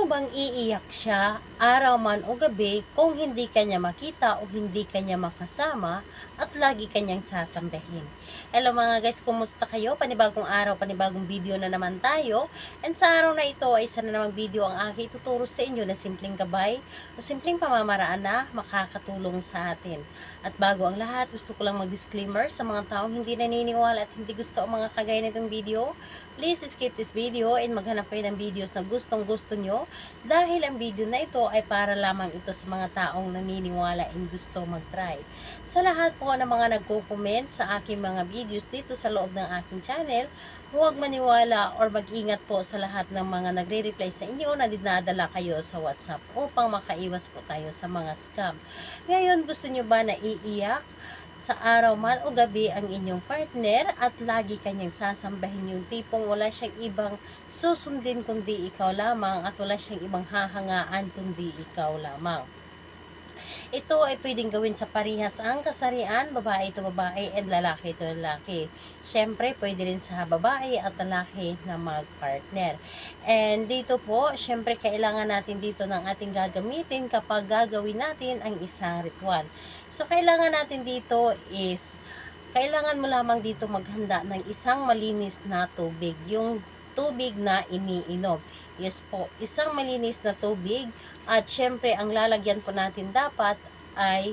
bang iiyak siya araw man o gabi kung hindi kanya makita o hindi kanya makasama at lagi kanyang sasambahin? Hello mga guys, kumusta kayo? Panibagong araw, panibagong video na naman tayo. And sa araw na ito ay isa na namang video ang aking ituturo sa inyo na simpleng gabay o simpleng pamamaraan na makakatulong sa atin. At bago ang lahat, gusto ko lang mag-disclaimer sa mga taong hindi naniniwala at hindi gusto ang mga kagaya nitong video. Please skip this video and maghanap kayo ng videos na gustong gusto nyo dahil ang video na ito ay para lamang ito sa mga taong naniniwala and gusto mag-try. Sa lahat po ng mga nagko-comment sa aking mga videos dito sa loob ng aking channel, huwag maniwala or mag-ingat po sa lahat ng mga nagre-reply sa inyo na dinadala kayo sa WhatsApp upang makaiwas po tayo sa mga scam. Ngayon, gusto nyo ba na iiyak sa araw man o gabi ang inyong partner at lagi kanyang sasambahin, yung tipong wala siyang ibang susundin kundi ikaw lamang at wala siyang ibang hahangaan kundi ikaw lamang? Ito ay pwedeng gawin sa parehas ang kasarian, babae ito babae and lalaki ito lalaki. Syempre, pwede rin sa babae at lalaki na mag-partner. And dito po, syempre kailangan natin dito ng ating gagamitin kapag gagawin natin ang isang ritual. So, kailangan natin dito is, kailangan mo lamang dito maghanda ng isang malinis na tubig. Yung tubig na iniinom. Yes po, isang malinis na tubig. At syempre, ang lalagyan po natin dapat ay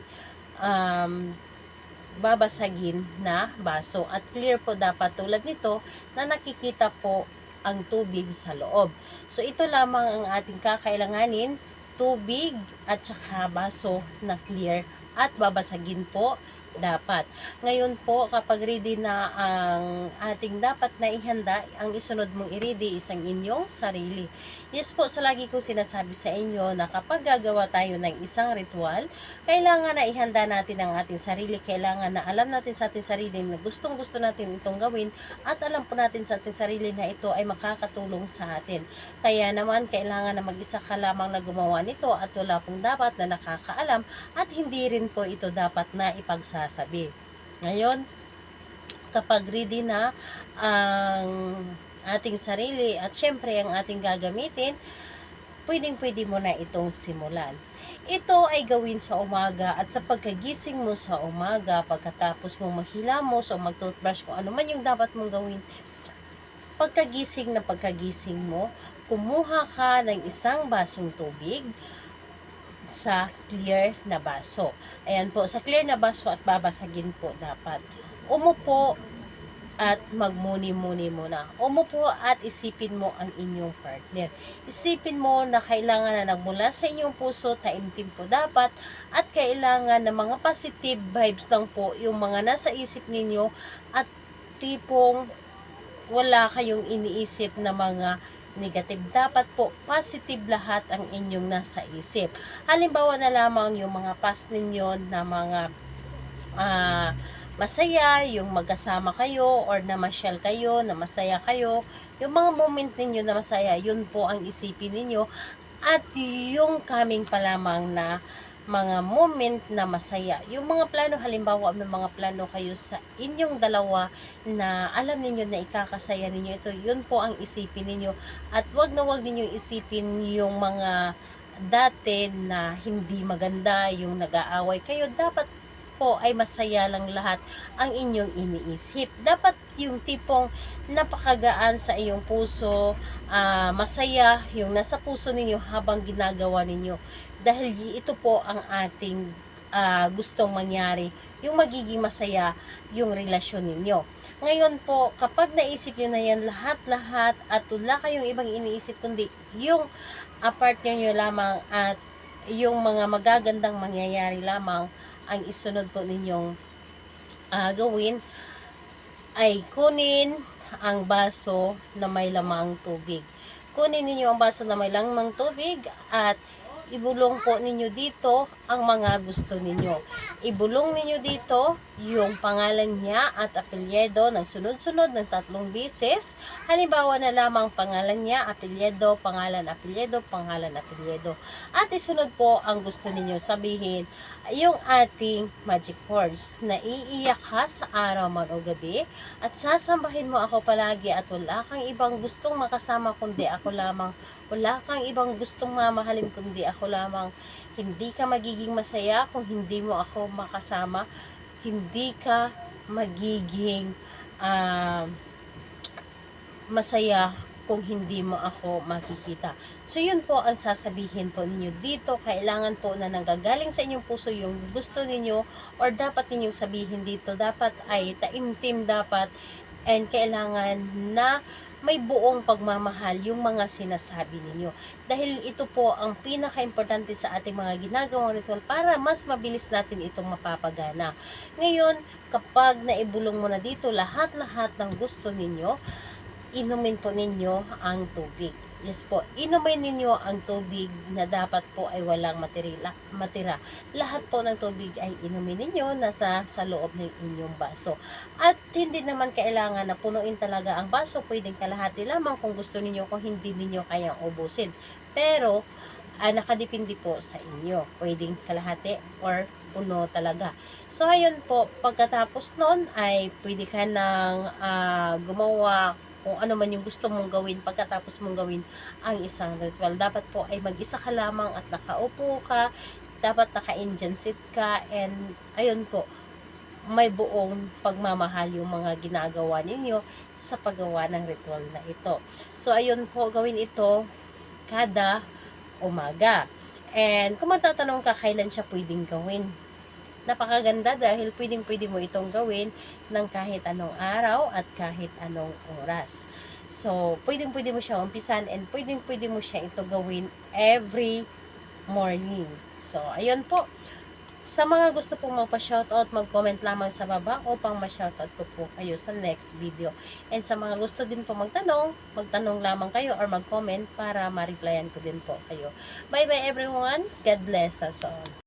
babasagin na baso. At clear po dapat tulad nito na nakikita po ang tubig sa loob. So, ito lamang ang ating kakailanganin, tubig at saka baso na clear at babasagin po dapat. Ngayon po, kapag ready na ang ating dapat na ihanda, ang isunod mong i-ready is ang inyong sarili. Yes po, sa lagi kong sinasabi sa inyo na kapag gagawa tayo ng isang ritual, kailangan na ihanda natin ang ating sarili. Kailangan na alam natin sa ating sarili na gustong gusto natin itong gawin at alam po natin sa ating sarili na ito ay makakatulong sa atin. Kaya naman, kailangan na mag-isa ka lamang na gumawa nito at wala pong dapat na nakakaalam at hindi rin po ito dapat na ipagsasabi. Ngayon, kapag ready na ang ating sarili at syempre ang ating gagamitin, pwedeng-pwede mo na itong simulan. Ito ay gawin sa umaga at sa pagkagising mo sa umaga, pagkatapos mo maghilamos o mag-toothbrush, kung ano man yung dapat mong gawin. Pagkagising mo, kumuha ka ng isang basong tubig sa clear na baso. Ayan po, sa clear na baso at babasagin po dapat. Umupo at magmuni-muni muna. Umupo at isipin mo ang inyong partner. Isipin mo na kailangan na nagmula sa inyong puso, taimtim po dapat, at kailangan na mga positive vibes lang po yung mga nasa isip ninyo at tipong wala kayong iniisip na mga negative. Dapat po positive lahat ang inyong nasa isip. Halimbawa na lamang yung mga past ninyo na mga masaya, yung magkasama kayo or namasyal kayo, na masaya kayo, yung mga moment ninyo na masaya, yun po ang isipin ninyo. At yung coming pa lamang na mga moment na masaya. Yung mga plano, halimbawa may mga plano kayo sa inyong dalawa na alam ninyo na ikakasaya ninyo ito, yun po ang isipin ninyo. At wag na wag ninyong isipin yung mga dati na hindi maganda, yung nag-aaway kayo. Dapat po ay masaya lang lahat ang inyong iniisip. Dapat yung tipong napakagaan sa iyong puso, masaya yung nasa puso ninyo habang ginagawa ninyo. Dahil ito po ang ating gustong mangyari, yung magiging masaya yung relasyon ninyo. Ngayon po, kapag naisip nyo na yan lahat-lahat at wala kayong ibang iniisip kundi yung partner nyo lamang at yung mga magagandang mangyayari lamang ang isunod po ninyong gawin, ay kunin ang baso na may lamang tubig. Kunin ninyo ang baso na may lamang tubig at ibulong po ninyo dito ang mga gusto ninyo. Ibulong ninyo dito yung pangalan niya at apelyido ng sunod-sunod ng 3 beses. Halimbawa na lamang pangalan niya, apelyido, pangalan, apelyido, pangalan, apelyido. At isunod po ang gusto ninyo sabihin, yung ating magic words na iiyak ka sa araw man o gabi at sasambahin mo ako palagi at wala kang ibang gustong makasama kundi ako lamang. Wala kang ibang gustong mamahalin kundi ako lamang. Hindi ka magiging masaya kung hindi mo ako makasama. Hindi ka magiging masaya kung hindi mo ako makikita. So yun po ang sasabihin po ninyo dito. Kailangan po na nanggagaling sa inyong puso yung gusto ninyo or dapat ninyong sabihin dito. Dapat ay taimtim dapat and kailangan na may buong pagmamahal yung mga sinasabi ninyo. Dahil ito po ang pinaka-importante sa ating mga ginagawang ritual para mas mabilis natin itong mapapagana. Ngayon, kapag naibulong mo na dito lahat-lahat ng gusto ninyo, inumin po ninyo ang tubig. Yes po, inumin ninyo ang tubig na dapat po ay walang matira. Lahat po ng tubig ay inumin ninyo nasa sa loob ng inyong baso. At hindi naman kailangan na punuin talaga ang baso, pwedeng kalahati lamang kung gusto ninyo, kung hindi ninyo kayang ubusin. Pero, nakadepende po sa inyo. Pwedeng kalahati or puno talaga. So, ayun po, pagkatapos nun ay pwede ka nang gumawa kung ano man yung gusto mong gawin pagkatapos mong gawin ang isang ritual. Dapat po ay mag-isa ka lamang at nakaupo ka, dapat naka-Indian seat ka, and ayun po, may buong pagmamahal yung mga ginagawa ninyo sa paggawa ng ritual na ito. So, ayun po, gawin ito kada umaga. And kung matatanong ka kailan siya pwedeng gawin, napakaganda dahil pwedeng-pwede mo itong gawin ng kahit anong araw at kahit anong oras. So, pwedeng-pwede mo siya umpisan and pwedeng-pwede mo siya ito gawin every morning. So, ayun po. Sa mga gusto pong magpa-shoutout, mag-comment lamang sa baba upang ma-shoutout ko po kayo sa next video. And sa mga gusto din po magtanong lamang kayo or mag-comment para ma-replyan ko din po kayo. Bye-bye everyone. God bless us all.